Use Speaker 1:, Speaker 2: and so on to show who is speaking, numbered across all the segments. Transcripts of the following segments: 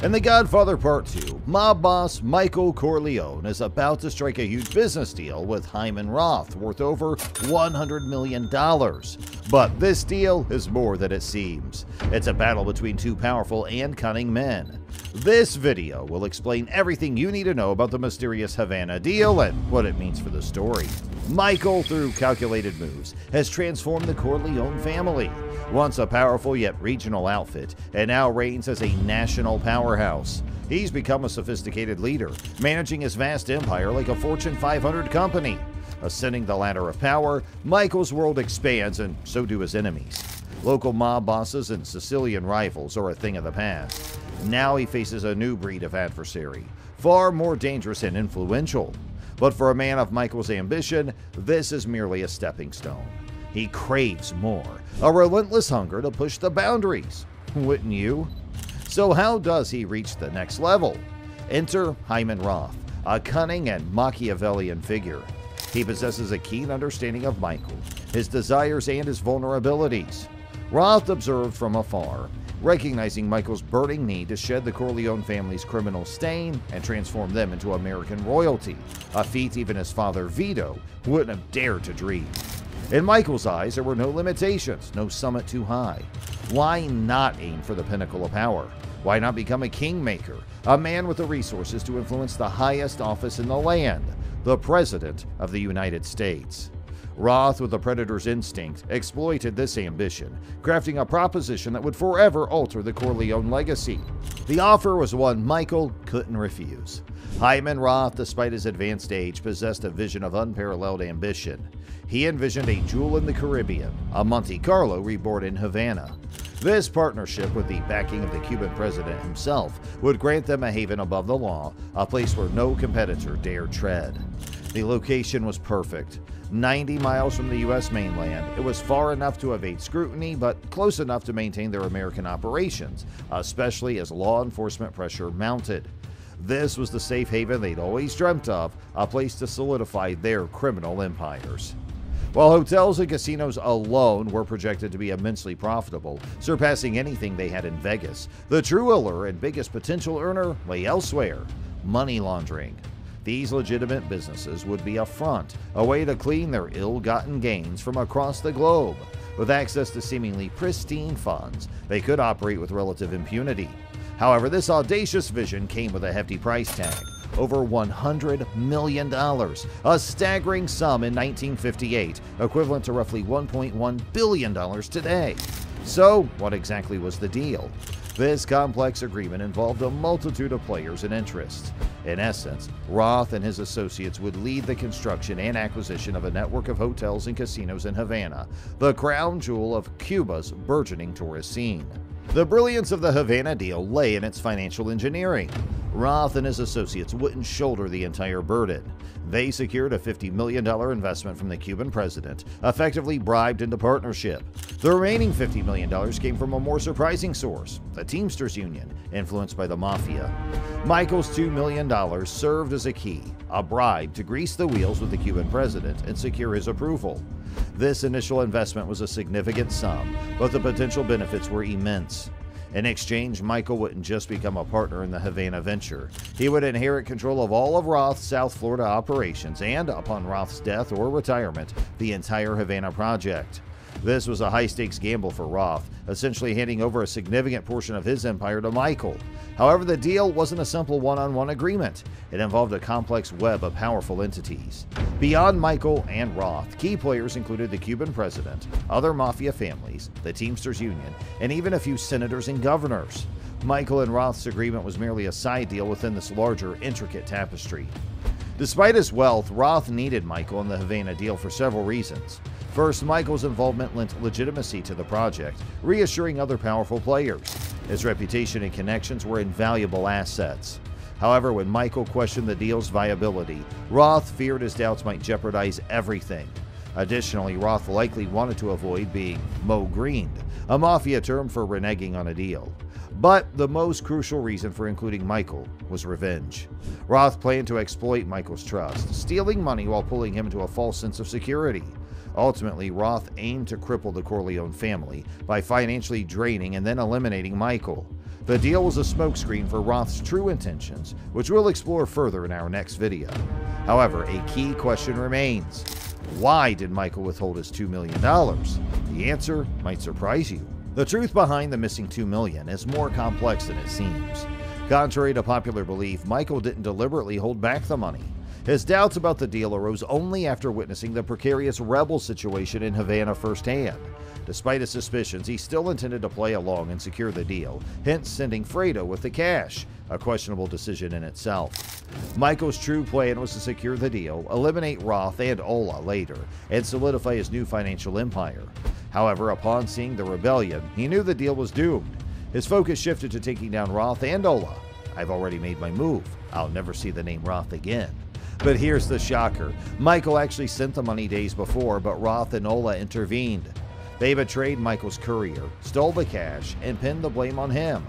Speaker 1: In The Godfather Part 2, mob boss Michael Corleone is about to strike a huge business deal with Hyman Roth worth over $100 million. But this deal is more than it seems. It's a battle between two powerful and cunning men. This video will explain everything you need to know about the mysterious Havana deal and what it means for the story. Michael, through calculated moves, has transformed the Corleone family. Once a powerful yet regional outfit, and now reigns as a national powerhouse. He's become a sophisticated leader, managing his vast empire like a Fortune 500 company. Ascending the ladder of power, Michael's world expands, and so do his enemies. Local mob bosses and Sicilian rivals are a thing of the past. Now he faces a new breed of adversary, far more dangerous and influential. But for a man of Michael's ambition, this is merely a stepping stone. He craves more, a relentless hunger to push the boundaries. Wouldn't you? So how does he reach the next level? Enter Hyman Roth, a cunning and Machiavellian figure. He possesses a keen understanding of Michael, his desires and his vulnerabilities. Roth observed from afar, recognizing Michael's burning need to shed the Corleone family's criminal stain and transform them into American royalty, a feat even his father Vito wouldn't have dared to dream. In Michael's eyes, there were no limitations, no summit too high. Why not aim for the pinnacle of power? Why not become a kingmaker, a man with the resources to influence the highest office in the land, the President of the United States? Roth, with a predator's instinct, exploited this ambition, crafting a proposition that would forever alter the Corleone legacy. The offer was one Michael couldn't refuse. Hyman Roth, despite his advanced age, possessed a vision of unparalleled ambition. He envisioned a jewel in the Caribbean, a Monte Carlo reborn in Havana. This partnership, with the backing of the Cuban president himself, would grant them a haven above the law, a place where no competitor dared tread. The location was perfect. 90 miles from the U.S. mainland, it was far enough to evade scrutiny, but close enough to maintain their American operations, especially as law enforcement pressure mounted. This was the safe haven they'd always dreamt of, a place to solidify their criminal empires. While hotels and casinos alone were projected to be immensely profitable, surpassing anything they had in Vegas, the true allure and biggest potential earner lay elsewhere: money laundering. These legitimate businesses would be a front, a way to clean their ill-gotten gains from across the globe. With access to seemingly pristine funds, they could operate with relative impunity. However, this audacious vision came with a hefty price tag: over $100 million, a staggering sum in 1958, equivalent to roughly $1.1 billion today. So, what exactly was the deal? This complex agreement involved a multitude of players and interests. In essence, Roth and his associates would lead the construction and acquisition of a network of hotels and casinos in Havana, the crown jewel of Cuba's burgeoning tourist scene. The brilliance of the Havana deal lay in its financial engineering. Roth and his associates wouldn't shoulder the entire burden. They secured a $50 million investment from the Cuban president, effectively bribed into partnership. The remaining $50 million came from a more surprising source, the Teamsters Union, influenced by the mafia. Michael's $2 million served as a key, a bribe to grease the wheels with the Cuban president and secure his approval. This initial investment was a significant sum, but the potential benefits were immense. In exchange, Michael wouldn't just become a partner in the Havana venture. He would inherit control of all of Roth's South Florida operations and, upon Roth's death or retirement, the entire Havana project. This was a high-stakes gamble for Roth, essentially handing over a significant portion of his empire to Michael. However, the deal wasn't a simple one-on-one agreement. It involved a complex web of powerful entities. Beyond Michael and Roth, key players included the Cuban president, other mafia families, the Teamsters Union, and even a few senators and governors. Michael and Roth's agreement was merely a side deal within this larger, intricate tapestry. Despite his wealth, Roth needed Michael in the Havana deal for several reasons. First, Michael's involvement lent legitimacy to the project, reassuring other powerful players. His reputation and connections were invaluable assets. However, when Michael questioned the deal's viability, Roth feared his doubts might jeopardize everything. Additionally, Roth likely wanted to avoid being mo-greened, a mafia term for reneging on a deal. But the most crucial reason for including Michael was revenge. Roth planned to exploit Michael's trust, stealing money while pulling him into a false sense of security. Ultimately, Roth aimed to cripple the Corleone family by financially draining and then eliminating Michael. The deal was a smokescreen for Roth's true intentions, which we'll explore further in our next video. However, a key question remains. Why did Michael withhold his $2 million? The answer might surprise you. The truth behind the missing $2 million is more complex than it seems. Contrary to popular belief, Michael didn't deliberately hold back the money. His doubts about the deal arose only after witnessing the precarious rebel situation in Havana firsthand. Despite his suspicions, he still intended to play along and secure the deal, hence sending Fredo with the cash, a questionable decision in itself. Michael's true plan was to secure the deal, eliminate Roth and Ola later, and solidify his new financial empire. However, upon seeing the rebellion, he knew the deal was doomed. His focus shifted to taking down Roth and Ola. I've already made my move. I'll never see the name Roth again. But here's the shocker. Michael actually sent the money days before, but Roth and Ola intervened. They betrayed Michael's courier, stole the cash, and pinned the blame on him.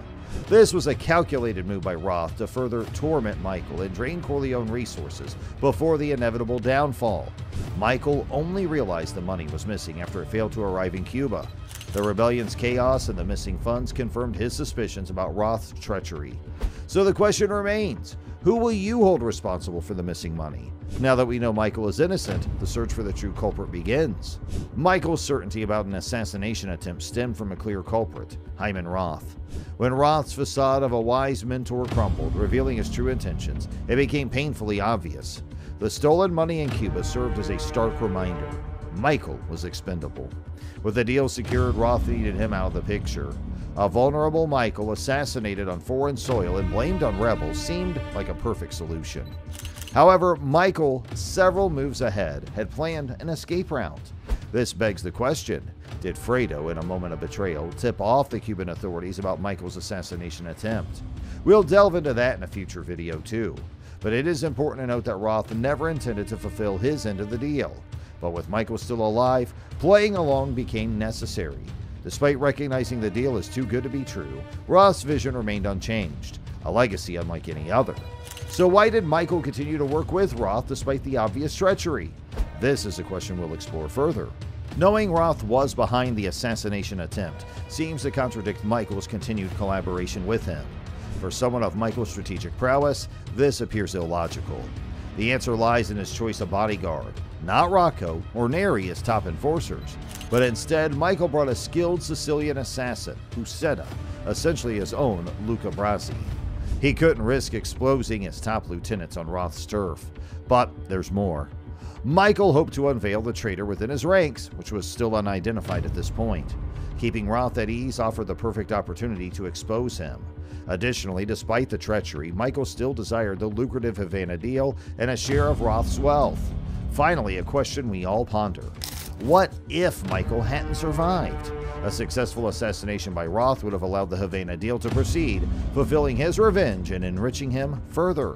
Speaker 1: This was a calculated move by Roth to further torment Michael and drain Corleone resources before the inevitable downfall. Michael only realized the money was missing after it failed to arrive in Cuba. The rebellion's chaos and the missing funds confirmed his suspicions about Roth's treachery. So the question remains, who will you hold responsible for the missing money? Now that we know Michael is innocent, the search for the true culprit begins. Michael's certainty about an assassination attempt stemmed from a clear culprit, Hyman Roth. When Roth's facade of a wise mentor crumbled, revealing his true intentions, it became painfully obvious. The stolen money in Cuba served as a stark reminder. Michael was expendable. With the deal secured, Roth needed him out of the picture. A vulnerable Michael assassinated on foreign soil and blamed on rebels seemed like a perfect solution. However, Michael, several moves ahead, had planned an escape route. This begs the question, did Fredo, in a moment of betrayal, tip off the Cuban authorities about Michael's assassination attempt? We'll delve into that in a future video too. But it is important to note that Roth never intended to fulfill his end of the deal. But with Michael still alive, playing along became necessary. Despite recognizing the deal is too good to be true, Roth's vision remained unchanged, a legacy unlike any other. So why did Michael continue to work with Roth despite the obvious treachery? This is a question we'll explore further. Knowing Roth was behind the assassination attempt seems to contradict Michael's continued collaboration with him. For someone of Michael's strategic prowess, this appears illogical. The answer lies in his choice of bodyguard, not Rocco or Neri as top enforcers, but instead Michael brought a skilled Sicilian assassin, Uceda, essentially his own Luca Brasi. He couldn't risk exposing his top lieutenants on Roth's turf, but there's more. Michael hoped to unveil the traitor within his ranks, which was still unidentified at this point. Keeping Roth at ease offered the perfect opportunity to expose him. Additionally, despite the treachery, Michael still desired the lucrative Havana deal and a share of Roth's wealth. Finally, a question we all ponder. What if Michael hadn't survived? A successful assassination by Roth would have allowed the Havana deal to proceed, fulfilling his revenge and enriching him further.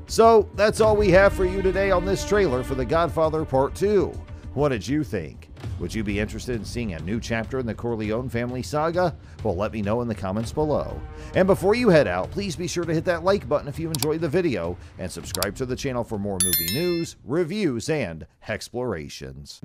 Speaker 1: So, that's all we have for you today on this trailer for The Godfather Part 2. What did you think? Would you be interested in seeing a new chapter in the Corleone family saga? Well, let me know in the comments below. And before you head out, please be sure to hit that like button if you enjoyed the video, and subscribe to the channel for more movie news, reviews, and explorations.